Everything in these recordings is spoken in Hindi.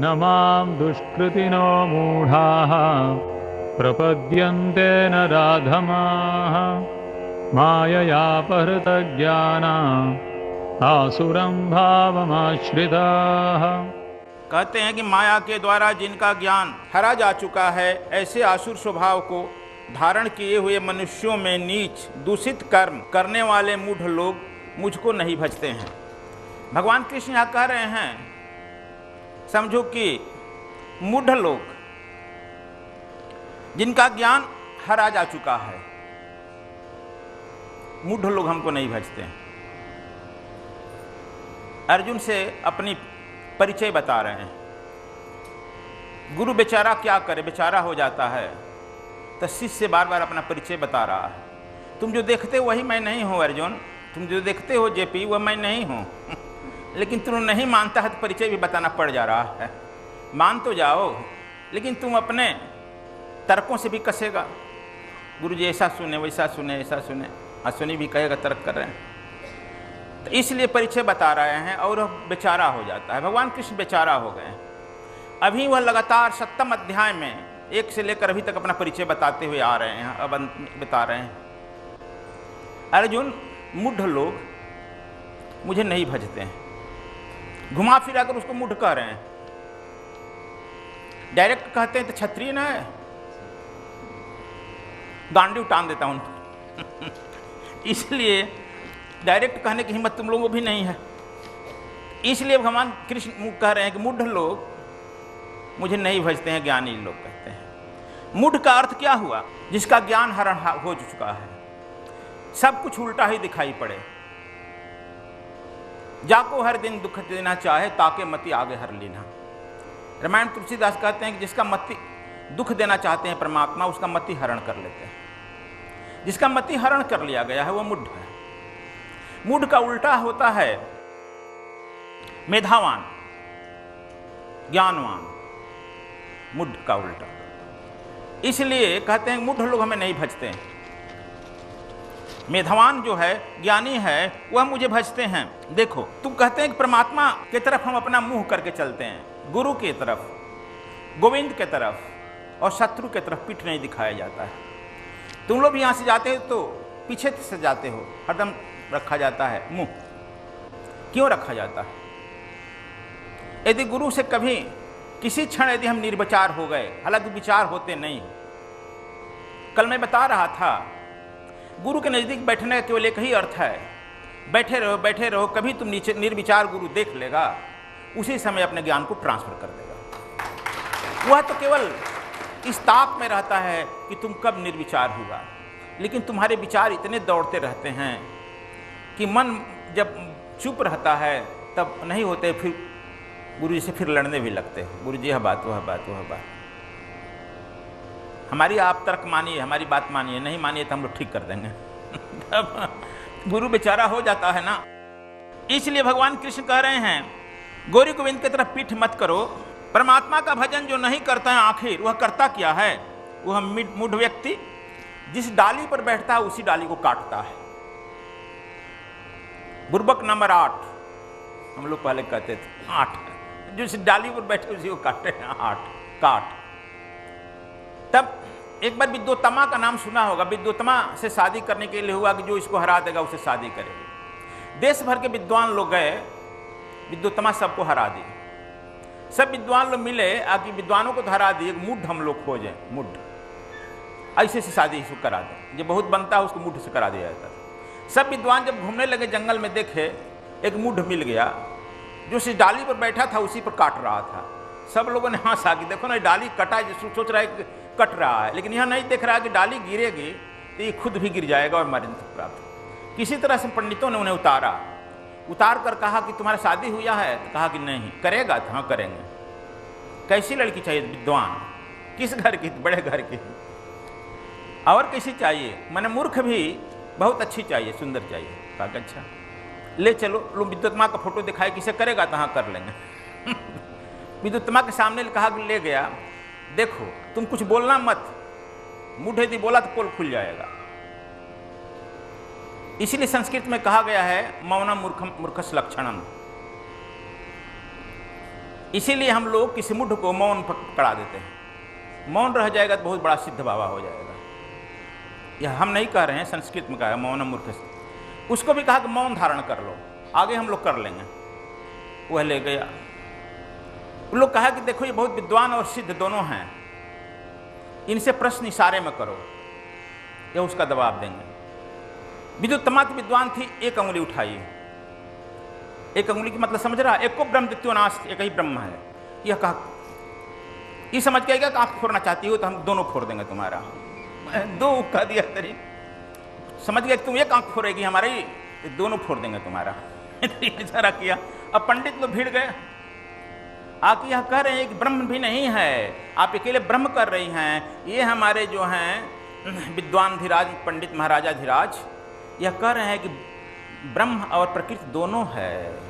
न मां दुष्कृतिनो मूढाः प्रपद्यन्ते नराधमाः माययापहृतज्ञानाः आसुरं भावमाश्रिताः। कहते हैं कि माया के द्वारा जिनका ज्ञान हरा जा चुका है, ऐसे आसुर स्वभाव को धारण किए हुए मनुष्यों में नीच दूषित कर्म करने वाले मूढ़ लोग मुझको नहीं भजते हैं। भगवान कृष्ण यहाँ कह रहे हैं, समझो कि मूढ़ लोग जिनका ज्ञान हरा जा चुका है, मूढ़ लोग हमको नहीं भजते हैं। अर्जुन से अपनी परिचय बता रहे हैं। गुरु बेचारा क्या करे, बेचारा हो जाता है, तो शिष्य बार बार अपना परिचय बता रहा है। तुम जो देखते हो वही मैं नहीं हूँ अर्जुन, तुम जो देखते हो जेपी वह मैं नहीं हूँ। लेकिन तुम नहीं मानता है तो परिचय भी बताना पड़ जा रहा है। मान तो जाओ, लेकिन तुम अपने तर्कों से भी कसेगा। गुरु जी ऐसा सुने वैसा सुने ऐसा सुने, अश्विनी भी कहेगा तर्क कर रहे हैं, तो इसलिए परिचय बता रहे हैं और बेचारा हो जाता है। भगवान कृष्ण बेचारा हो गए। अभी वह लगातार 7वें अध्याय में 1 से लेकर अभी तक अपना परिचय बताते हुए आ रहे हैं। अब बता रहे हैं, अर्जुन मूढ़ लोग मुझे नहीं भजते हैं। घुमा फिरा कर उसको मूढ़ कह रहे हैं। डायरेक्ट कहते हैं तो क्षत्रिय न है, गांडी उठान देता हूं। इसलिए डायरेक्ट कहने की हिम्मत तुम लोगों को भी नहीं है। इसलिए भगवान कृष्ण कह रहे हैं कि मूढ़ लोग मुझे नहीं भजते हैं, ज्ञानी लोग कहते हैं। मूढ़ का अर्थ क्या हुआ? जिसका ज्ञान हरण हो चुका है, सब कुछ उल्टा ही दिखाई पड़े। जाको हर दिन दुख देना चाहे, ताके मति आगे हर लेना। रामायण तुलसीदास कहते हैं कि जिसका मति दुख देना चाहते हैं परमात्मा, उसका मति हरण कर लेते हैं। जिसका मति हरण कर लिया गया है वह मूढ़ है। मूढ़ का उल्टा होता है मेधावान, ज्ञानवान, मूढ़ का उल्टा। इसलिए कहते हैं मूढ़ लोग हमें नहीं भजते हैं। मेधावान जो है, ज्ञानी है, वह मुझे भजते हैं। देखो, तुम कहते हैं कि परमात्मा की तरफ हम अपना मुंह करके चलते हैं, गुरु की तरफ, गोविंद की तरफ, और शत्रु की तरफ पीठ नहीं दिखाया जाता है। तुम लोग यहां से जाते हो तो पीछे से जाते हो, हरदम रखा जाता है मुंह। क्यों रखा जाता है? यदि गुरु से कभी किसी क्षण यदि हम निर्विचार हो गए, हालांकि विचार होते नहीं। कल मैं बता रहा था, गुरु के नजदीक बैठने का केवल एक ही अर्थ है, बैठे रहो। कभी तुम नीचे निर्विचार गुरु देख लेगा, उसी समय अपने ज्ञान को ट्रांसफर कर देगा। वह तो केवल इस ताक में रहता है कि तुम कब निर्विचार होगा। लेकिन तुम्हारे विचार इतने दौड़ते रहते हैं कि मन जब चुप रहता है तब नहीं होते, फिर गुरु जी से फिर लड़ने भी लगते हैं। गुरु जी यह बात वह बात वह बात, हमारी आप तर्क मानिए, हमारी बात मानिए, नहीं मानिए तो हम लोग ठीक कर देंगे। तब गुरु बेचारा हो जाता है ना। इसलिए भगवान कृष्ण कह रहे हैं, गौरी गोविंद की तरफ पीठ मत करो। परमात्मा का भजन जो नहीं करता है, आखिर वह करता क्या है? वह मूढ़ व्यक्ति जिस डाली पर बैठता है उसी डाली को काटता है। बुर्बक नंबर 8, हम लोग पहले कहते थे 8, जिस डाली पर बैठे उसी को काटते हैं, 8 काट। तब एक बार विद्योत्तमा का नाम सुना होगा। विद्योत्तमा से शादी करने के लिए हुआ कि जो इसको हरा देगा उसे शादी करेगी। देश भर के विद्वान लोग गए, विद्योत्तमा सबको हरा दी। सब विद्वान लोग मिले, आकि विद्वानों को तो हरा दिए, मूढ़ हम लोग खोजें, मूढ़ ऐसे से शादी इसको करा दें। जो बहुत बनता है उसको मूढ़ से करा दिया जाता है। सब विद्वान जब घूमने लगे जंगल में, देखे एक मूढ़ मिल गया जो उस डाली पर बैठा था, उसी पर काट रहा था। सब लोगों ने हंसा कि देखो ना, डाली कटा, सोच रहा है कि कट रहा है, लेकिन यह नहीं देख रहा कि डाली गिरेगी तो ये खुद भी गिर जाएगा और मरण तक प्राप्त। किसी तरह से पंडितों ने उन्हें उतार कर कहा कि तुम्हारा शादी हुआ है? तो कहा कि नहीं। करेगा? तो हाँ करेंगे। कैसी लड़की चाहिए? विद्वान। किस घर की? बड़े घर की। और कैसी चाहिए? मैंने मूर्ख भी बहुत अच्छी चाहिए, सुंदर चाहिए। कहा अच्छा ले चलो। लोग विद्युत्मा का फोटो दिखाए, किसे करेगा? तो हाँ कर लेंगे। विद्युत्मा के सामने कहा कि ले गया, देखो तुम कुछ बोलना मत, मूढ़ यदि बोला तो पोल खुल जाएगा। इसीलिए संस्कृत में कहा गया है मौनम मूर्खस लक्षणम। इसीलिए हम लोग किसी मुठ को मौन पकड़ा देते हैं, मौन रह जाएगा तो बहुत बड़ा सिद्ध बाबा हो जाएगा। यह हम नहीं कह रहे हैं, संस्कृत में कहा है मौन मूर्ख। उसको भी कहा कि मौन धारण कर लो, आगे हम लोग कर लेंगे। वह ले गया। उन लोग कहा कि देखो ये बहुत विद्वान और सिद्ध दोनों हैं, इनसे प्रश्न इशारे में करो, यह उसका जवाब देंगे। विद्युत्तमात विद्वान थी, एक अंगुली उठाई। एक अंगुली की मतलब समझ रहा, एक को ब्रह्म द्वितीयो नास्ति, एक ही ब्रह्म है। यह कहा, ये समझ के आएगा कि आप फोड़ना चाहती हो तो हम दोनों फोड़ देंगे तुम्हारा। दो कह दिया तरी, समझ गया तुम एक आंख फोड़ेगी हमारी, दोनों फोड़ देंगे तुम्हारा। इशारा किया। अब पंडित लोग भीड़ गए, आके यह कह रहे हैं कि ब्रह्म भी नहीं है, आप अकेले ब्रह्म कर रही हैं। ये हमारे जो हैं विद्वान धीराज पंडित महाराजा धीराज, यह कह रहे हैं कि ब्रह्म और प्रकृति दोनों है,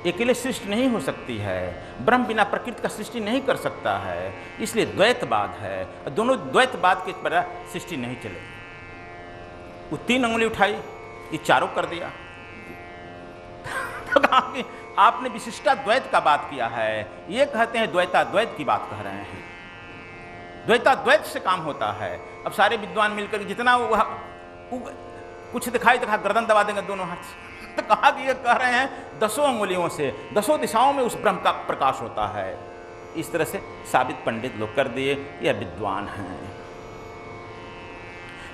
अकेले सृष्टि नहीं हो सकती है, ब्रह्म बिना प्रकृति का सृष्टि नहीं कर सकता है, इसलिए द्वैतवाद है, दोनों द्वैतवाद के पर सृष्टि नहीं चलेगी। वो 3 अंगुली उठाई, ये चारों कर दिया। तो कहा कि आपने विशिष्टा द्वैत का बात किया है, ये कहते हैं द्वैताद्वैत की बात कह रहे हैं। द्वैताद्वैत से काम होता है। अब सारे विद्वान मिलकर जितना वह कुछ दिखाई तो गर्दन दबा देंगे दोनों हाथ से। तो कहा कि ये कह रहे हैं 10 अंगुलियों से 10 दिशाओं में उस ब्रह्म का प्रकाश होता है। इस तरह से साबित पंडित लोग कर दिए, यह विद्वान हैं।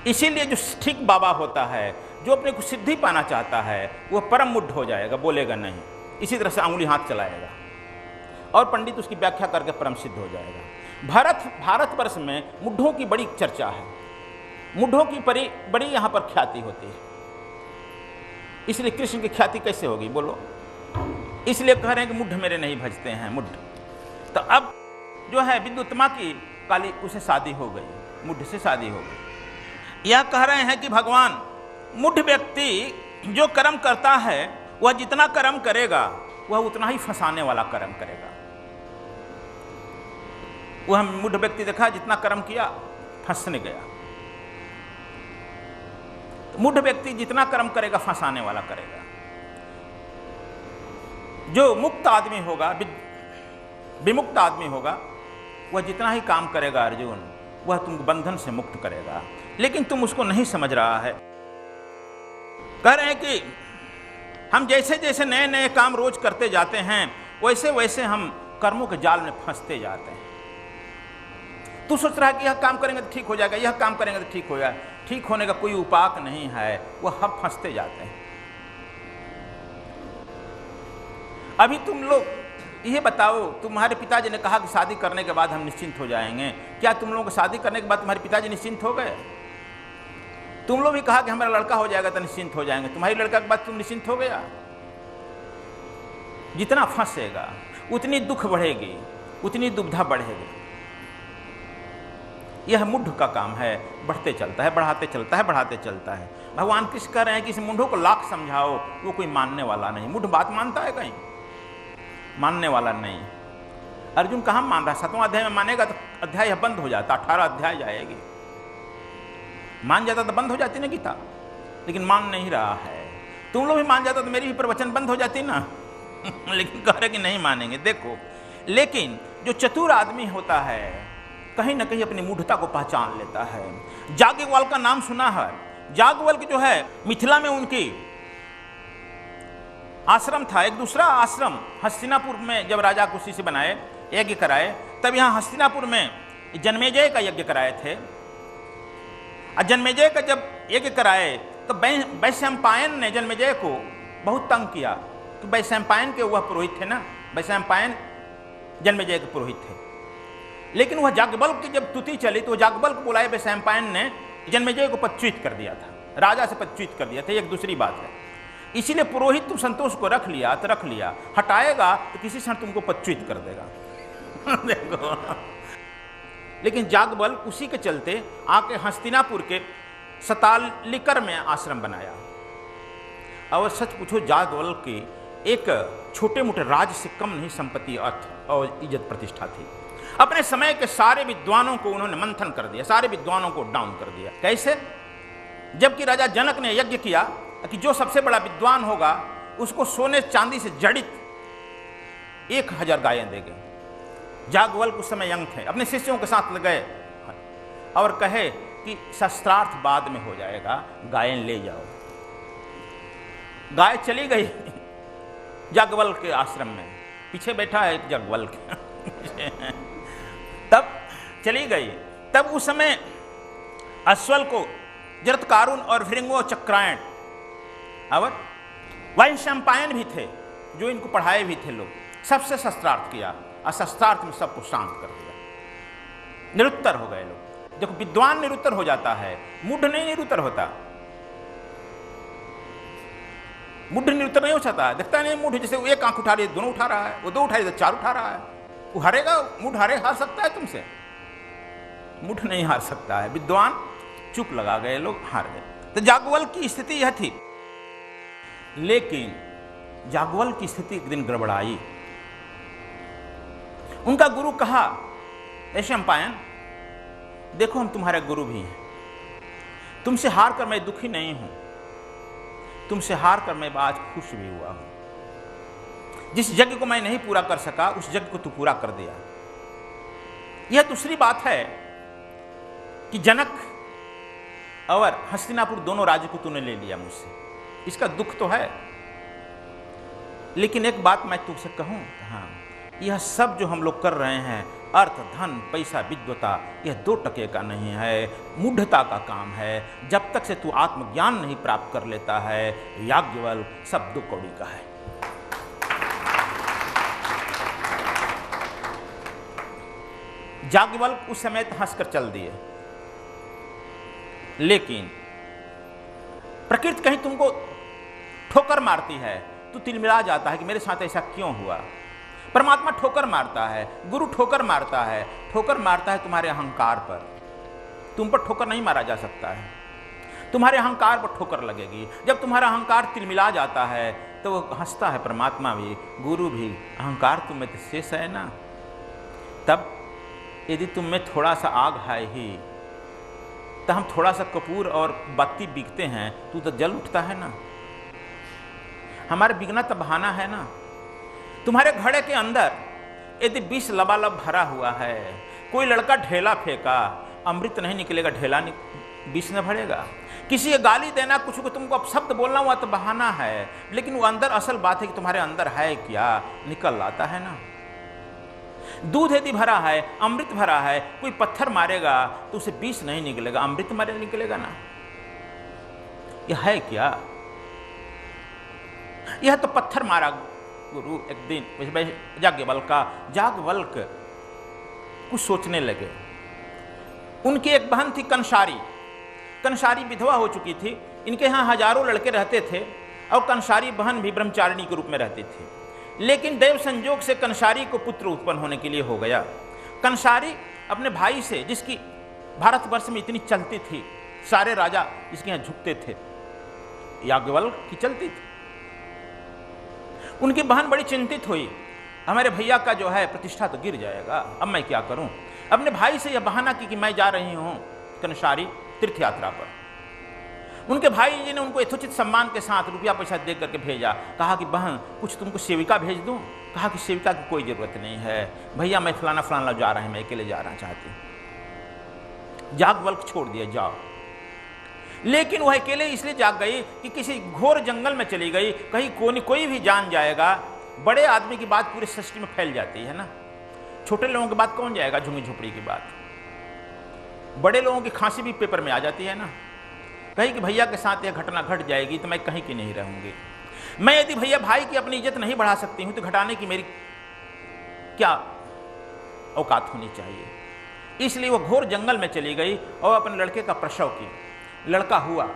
इसीलिए जो ठीक बाबा होता है, जो अपने को सिद्धि पाना चाहता है, वह परम मुड्ढ हो जाएगा, बोलेगा नहीं, इसी तरह से अंगुली हाथ चलाएगा और पंडित उसकी व्याख्या करके परम सिद्ध हो जाएगा। भारतवर्ष में मुड्ढों की बड़ी चर्चा है, मुड्ढों की बड़ी यहाँ पर ख्याति होती है। इसलिए कृष्ण की ख्याति कैसे होगी बोलो? इसलिए कह रहे हैं कि मुड्ढ मेरे नहीं भजते हैं, मुड्ढ। तो अब जो है विद्युत्तमा की काली, उसे शादी हो गई, मुड्ढ से शादी हो गई। यह कह रहे हैं कि भगवान, मुड्ढ व्यक्ति जो कर्म करता है वह जितना कर्म करेगा वह उतना ही फंसाने वाला कर्म करेगा। वह मुड्ढ व्यक्ति देखा, जितना कर्म किया फंसने गया। मुड्ढ व्यक्ति जितना कर्म करेगा फंसाने वाला करेगा। जो मुक्त आदमी होगा, विमुक्त आदमी होगा, वह जितना ही काम करेगा अर्जुन, वह तुमको बंधन से मुक्त करेगा। लेकिन तुम उसको नहीं समझ रहा है। कह रहे हैं कि हम जैसे जैसे नए नए काम रोज करते जाते हैं, वैसे वैसे हम कर्मों के जाल में फंसते जाते हैं। तू सोच रहा है कि यह काम करेंगे तो ठीक हो जाएगा, यह काम करेंगे तो ठीक हो जाएगा। ठीक होने का कोई उपाय नहीं है, वह हम फंसते जाते हैं। अभी तुम लोग ये बताओ, तुम्हारे पिताजी ने कहा कि शादी करने के बाद हम निश्चिंत हो जाएंगे। क्या तुम लोगों को शादी करने के बाद तुम्हारे पिताजी निश्चिंत हो गए? तुम लोग भी कहा कि हमारा लड़का हो जाएगा तो निश्चिंत हो जाएंगे। तुम्हारी लड़का के बाद तुम निश्चिंत हो गया? जितना फंसेगा उतनी दुख बढ़ेगी, उतनी दुविधा बढ़ेगी। यह मुड्ढ का काम है, बढ़ते चलता है, बढ़ाते चलता है, बढ़ाते चलता है। भगवान कृष्ण कह रहे हैं कि इस मुंडों को लाख समझाओ, वो कोई मानने वाला नहीं। मुड्ढ बात मानता है कहीं? मानने वाला नहीं। अर्जुन कहाँ मान रहा? 7वां अध्याय में मानेगा तो अध्याय बंद हो जाता, 18 अध्याय जाएगी। मान जाता तो बंद हो जाती ना गीता, लेकिन मान नहीं रहा है। तुम लोग भी मान जाता तो मेरी भी प्रवचन बंद हो जाती ना। लेकिन कह रहे कि नहीं मानेंगे। देखो, लेकिन जो चतुर आदमी होता है कहीं ना कहीं अपनी मूढ़ता को पहचान लेता है। जागवल का नाम सुना है? जागवल की जो है मिथिला में उनकी आश्रम था, एक दूसरा आश्रम हस्तिनापुर में। जब राजा को उसी से बनाए, यज्ञ कराए, तब यहाँ हस्तिनापुर में जन्मेजय का यज्ञ कराए थे। और जन्मेजय का जब यज्ञ कराए तो वैशंपायन ने जन्मेजय को बहुत तंग किया। तो वैशंपायन के वह पुरोहित थे ना, वैशंपायन जन्मेजय के पुरोहित थे। लेकिन वह याज्ञवल्क्य की जब तुति चली तो याज्ञवल्क्य को बुलाए वैशंपायन ने जन्मेजय को पदच्युत कर दिया था, राजा से पदच्युत कर दिया था। एक दूसरी बात है। इसीलिए पुरोहित तुम संतोष को रख लिया तो रख लिया, हटाएगा तो किसी क्षण तुमको पदच्युत कर देगा। देखो, लेकिन याज्ञवल्क्य उसी के चलते आके हस्तिनापुर के सतालिकर में आश्रम बनाया। और सच पूछो, याज्ञवल्क्य की एक छोटे मोटे राज्य से कम नहीं संपत्ति, अर्थ और इज्जत प्रतिष्ठा थी। अपने समय के सारे विद्वानों को उन्होंने मंथन कर दिया, सारे विद्वानों को डाउन कर दिया। कैसे? जबकि राजा जनक ने यज्ञ किया कि जो सबसे बड़ा विद्वान होगा उसको सोने चांदी से जड़ित 1000 गायें दे गए। याज्ञवल्क्य उस समय यंग थे, अपने शिष्यों के साथ गए और कहे कि शस्त्रार्थ बाद में हो जाएगा, गायें ले जाओ। गाय चली गई याज्ञवल्क्य के आश्रम में, पीछे बैठा है एक याज्ञवल्क्य तब चली गई। तब उस समय अश्वल को जरत्कारुण और भृंगो चक्रायण और वैशंपायन भी थे जो इनको पढ़ाए भी थे लोग, सबसे शस्त्रार्थ किया और शस्त्रार्थ में सबको शांत कर दिया। निरुत्तर हो गए लोग। देखो विद्वान निरुत्तर हो जाता है, मूढ़ नहीं निरुत्तर होता। मूढ़ निरुत्तर नहीं हो सकता, देखता नहीं मूढ़, जैसे वो एक आंख उठा रही है दोनों उठा रहा है, वो 2 उठा रही है 4 उठा रहा है, वो हारेगा? मूढ़ हार सकता है तुमसे? मूढ़ नहीं हार सकता है। विद्वान चुप लगा गए, लोग हार गए। तो याज्ञवल्क्य की स्थिति यह थी। लेकिन याज्ञवल्क्य की स्थिति एक दिन गड़बड़ाई। उनका गुरु कहा, वैशंपायन देखो हम तुम्हारे गुरु भी हैं, तुमसे हार कर मैं दुखी नहीं हूं, तुमसे हार कर मैं आज खुश भी हुआ हूं। जिस यज्ञ को मैं नहीं पूरा कर सका उस यज्ञ को तू पूरा कर दिया। यह दूसरी बात है कि जनक और हस्तिनापुर दोनों राज्य को तूने ले लिया मुझसे, इसका दुख तो है। लेकिन एक बात मैं तुमसे कहूं, हाँ, यह सब जो हम लोग कर रहे हैं, अर्थ धन पैसा विद्वता, यह 2 टके का नहीं है, मूढ़ता का काम है। जब तक से तू आत्मज्ञान नहीं प्राप्त कर लेता है याज्ञवल्क्य, सब 2 कौड़ी का है। याज्ञवल्क्य उस समय हंसकर चल दिए। लेकिन प्रकृति कहीं तुमको ठोकर मारती है, तू तिलमिला जाता है कि मेरे साथ ऐसा क्यों हुआ। परमात्मा ठोकर मारता है, गुरु ठोकर मारता है। ठोकर मारता है तुम्हारे अहंकार पर, तुम पर ठोकर नहीं मारा जा सकता है, तुम्हारे अहंकार पर ठोकर लगेगी। जब तुम्हारा अहंकार तिलमिला जाता है तो वो हंसता है, परमात्मा भी गुरु भी। अहंकार तुम में तो शेष है ना। तब यदि तुम में थोड़ा सा आग है ही, तो हम थोड़ा सा कपूर और बत्ती बिकते हैं, तू तो जल उठता है ना। हमारे बिगना तो बहाना है ना। तुम्हारे घड़े के अंदर यदि विष लबालब भरा हुआ है, कोई लड़का ढेला फेंका, अमृत नहीं निकलेगा, ढेला विष न भरेगा। किसी को गाली देना, कुछ को तुमको अपशब्द बोलना हुआ तो बहाना है, लेकिन वो अंदर असल बात है कि तुम्हारे अंदर है क्या, निकल आता है ना। दूध यदि भरा है, अमृत भरा है, कोई पत्थर मारेगा तो उसे विष नहीं निकलेगा, अमृत मारे निकलेगा ना। यह है क्या? यह तो पत्थर मारा गुरु एक दिन याज्ञवल्क्य कुछ सोचने लगे। उनकी एक बहन थी कंसारी। कंसारी विधवा हो चुकी थी। इनके यहाँ हजारों लड़के रहते थे और कंसारी बहन भी ब्रह्मचारिणी के रूप में रहती थी। लेकिन देव संजोग से कंसारी को पुत्र उत्पन्न होने के लिए हो गया। कंसारी अपने भाई से, जिसकी भारतवर्ष में इतनी चलती थी, सारे राजा जिसके यहाँ झुकते थे, याज्ञवल्क्य की चलती थी। उनकी बहन बड़ी चिंतित हुई, हमारे भैया का जो है प्रतिष्ठा तो गिर जाएगा, अब मैं क्या करूं। अपने भाई से यह बहाना की कि मैं जा रही हूं कंसारी तीर्थ यात्रा पर। उनके भाई जी ने उनको यथोचित सम्मान के साथ रुपया पैसा दे करके भेजा। कहा कि बहन कुछ तुमको सेविका भेज दूं। कहा कि सेविका की कोई जरूरत नहीं है भैया, मैं फलाना फलाना जा रहा हूं, मैं अकेले जा रहा चाहती हूं। याज्ञवल्क्य छोड़ दिया, जाओ। लेकिन वह अकेले इसलिए जाग गई कि किसी घोर जंगल में चली गई, कहीं कोई भी जान जाएगा। बड़े आदमी की बात पूरे सृष्टि में फैल जाती है ना, छोटे लोगों की बात कौन जाएगा, झुंगी झोपड़ी की बात। बड़े लोगों की खांसी भी पेपर में आ जाती है ना। कहीं कि भैया के साथ यह घटना घट जाएगी तो मैं कहीं की नहीं रहूंगी। मैं यदि भैया भाई की अपनी इज्जत नहीं बढ़ा सकती हूं तो घटाने की मेरी क्या औकात होनी चाहिए। इसलिए वह घोर जंगल में चली गई और अपने लड़के का प्रसव की। लड़का हुआ,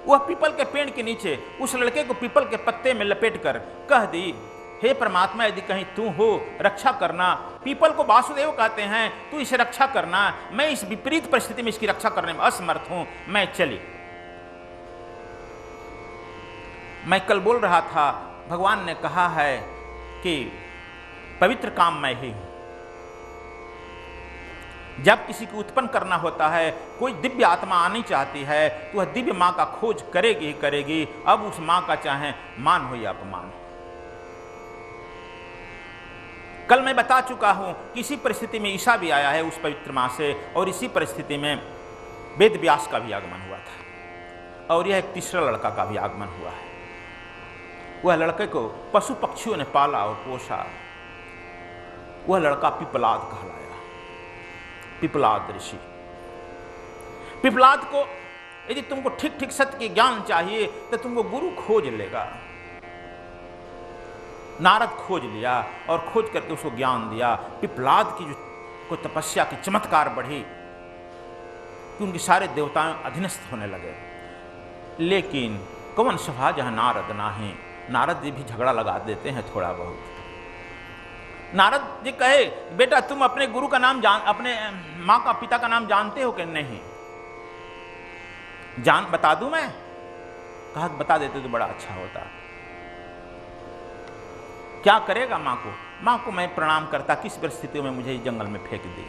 वह पीपल के पेड़ के नीचे उस लड़के को पीपल के पत्ते में लपेट कर कह दी, हे परमात्मा यदि कहीं तू हो रक्षा करना। पीपल को वासुदेव कहते हैं, तू इसे रक्षा करना। मैं इस विपरीत परिस्थिति में इसकी रक्षा करने में असमर्थ हूं, मैं चली। मैं कल बोल रहा था, भगवान ने कहा है कि पवित्र काम मैं ही हूं। जब किसी को उत्पन्न करना होता है, कोई दिव्य आत्मा आनी चाहती है तो वह दिव्य मां का खोज करेगी ही करेगी। अब उस मां का चाहे मान हो या अपमान। कल मैं बता चुका हूं कि इसी परिस्थिति में ईसा भी आया है उस पवित्र माह से, और इसी परिस्थिति में वेद व्यास का भी आगमन हुआ था, और यह एक तीसरा लड़का का भी आगमन हुआ है। वह लड़के को पशु पक्षियों ने पाला और पोषा। वह लड़का पिपलाद कहलाया, पिपलाद ऋषि। पिपलाद को यदि तुमको ठीक ठीक सत्य के ज्ञान चाहिए तो तुमको गुरु खोज लेगा। नारद खोज लिया और खोज करके उसको ज्ञान दिया। पिपलाद की जो को तपस्या की चमत्कार बढ़ी कि उनके सारे देवताएं अधीनस्थ होने लगे। लेकिन कौन सभा जहां नारद ना है, नारद जी भी झगड़ा लगा देते हैं थोड़ा बहुत। नारद जी कहे, बेटा तुम अपने गुरु का नाम जान, अपने माँ का पिता का नाम जानते हो कि नहीं? जान बता दूं मैं? कहा बता देते तो बड़ा अच्छा होता। क्या करेगा माँ को? माँ को मैं प्रणाम करता, किस परिस्थिति में मुझे इस जंगल में फेंक दी।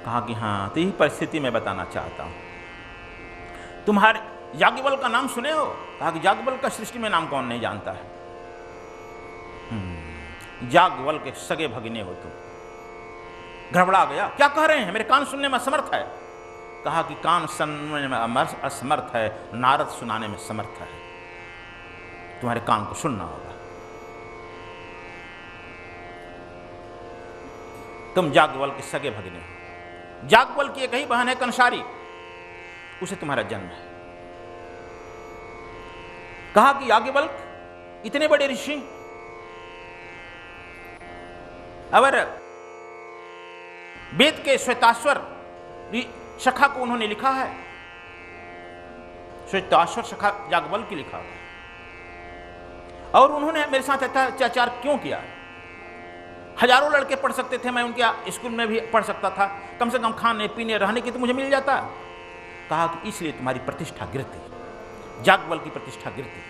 कहा कि हाँ, तो यही परिस्थिति मैं बताना चाहता हूं। तुम्हारे याज्ञवल्क्य का नाम सुने हो? कहा कि याज्ञवल्क्य का सृष्टि में नाम कौन नहीं जानता है? याज्ञवल्क्य के सगे भगिने हो तुम। घबरा गया, क्या कह रहे हैं? मेरे कान सुनने में असमर्थ है। कहा कि कान सुनने में असमर्थ है, नारद सुनाने में समर्थ है। तुम्हारे कान को सुनना होगा। तुम याज्ञवल्क्य के सगे भगिने हो। याज्ञवल्क्य की एक ही बहन है कंसारी, उसे तुम्हारा जन्म है। कहा कि याज्ञवल्क्य इतने बड़े ऋषि, अगर वेद के श्वेताश्वर शाखा को उन्होंने लिखा है, श्वेताश्वर शाखा याज्ञवल्क्य की लिखा है, और उन्होंने मेरे साथ अत्याचार क्यों किया? हजारों लड़के पढ़ सकते थे, मैं उनके स्कूल में भी पढ़ सकता था, कम से कम खाने पीने रहने की तो मुझे मिल जाता। कहा कि इसलिए तुम्हारी प्रतिष्ठा गिरती, याज्ञवल्क्य की प्रतिष्ठा गिरती।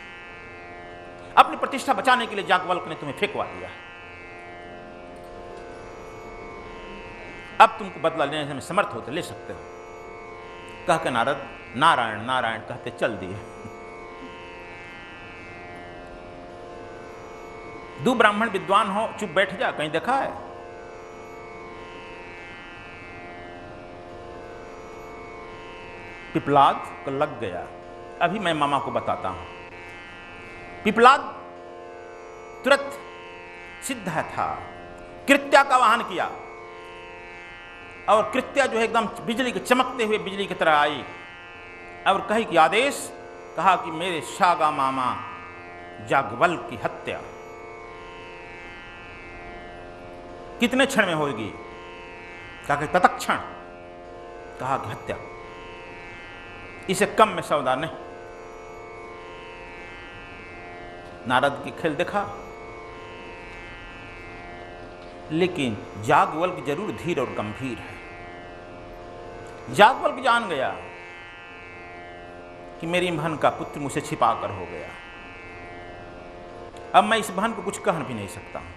अपनी प्रतिष्ठा बचाने के लिए याज्ञवल्क्य ने तुम्हें फेंकवा दिया। अब तुमको बदला लेने में समर्थ हो तो ले सकते हो। कह के नारद नारायण नारायण कहते चल दिए। दो ब्राह्मण विद्वान हो, चुप बैठ जा, कहीं देखा है? पिपलाद को लग गया। अभी मैं मामा को बताता हूं। पिपलाद तुरंत सिद्ध था, कृत्या का वाहन किया, और कृत्या जो है एकदम बिजली के चमकते हुए बिजली की तरह आई और कही कि आदेश। कहा कि मेरे शागा मामा याज्ञवल्क्य की हत्या कितने क्षण में होगी? कहा कि तत्क्षण। कहा कि हत्या, इसे कम में सौदा नहीं। नारद की खेल देखा, लेकिन याज्ञवल्क्य जरूर धीर और गंभीर है। याज्ञवल्क्य जान गया कि मेरी बहन का पुत्र मुझसे छिपा कर हो गया। अब मैं इस बहन को कुछ कह भी नहीं सकता हूं।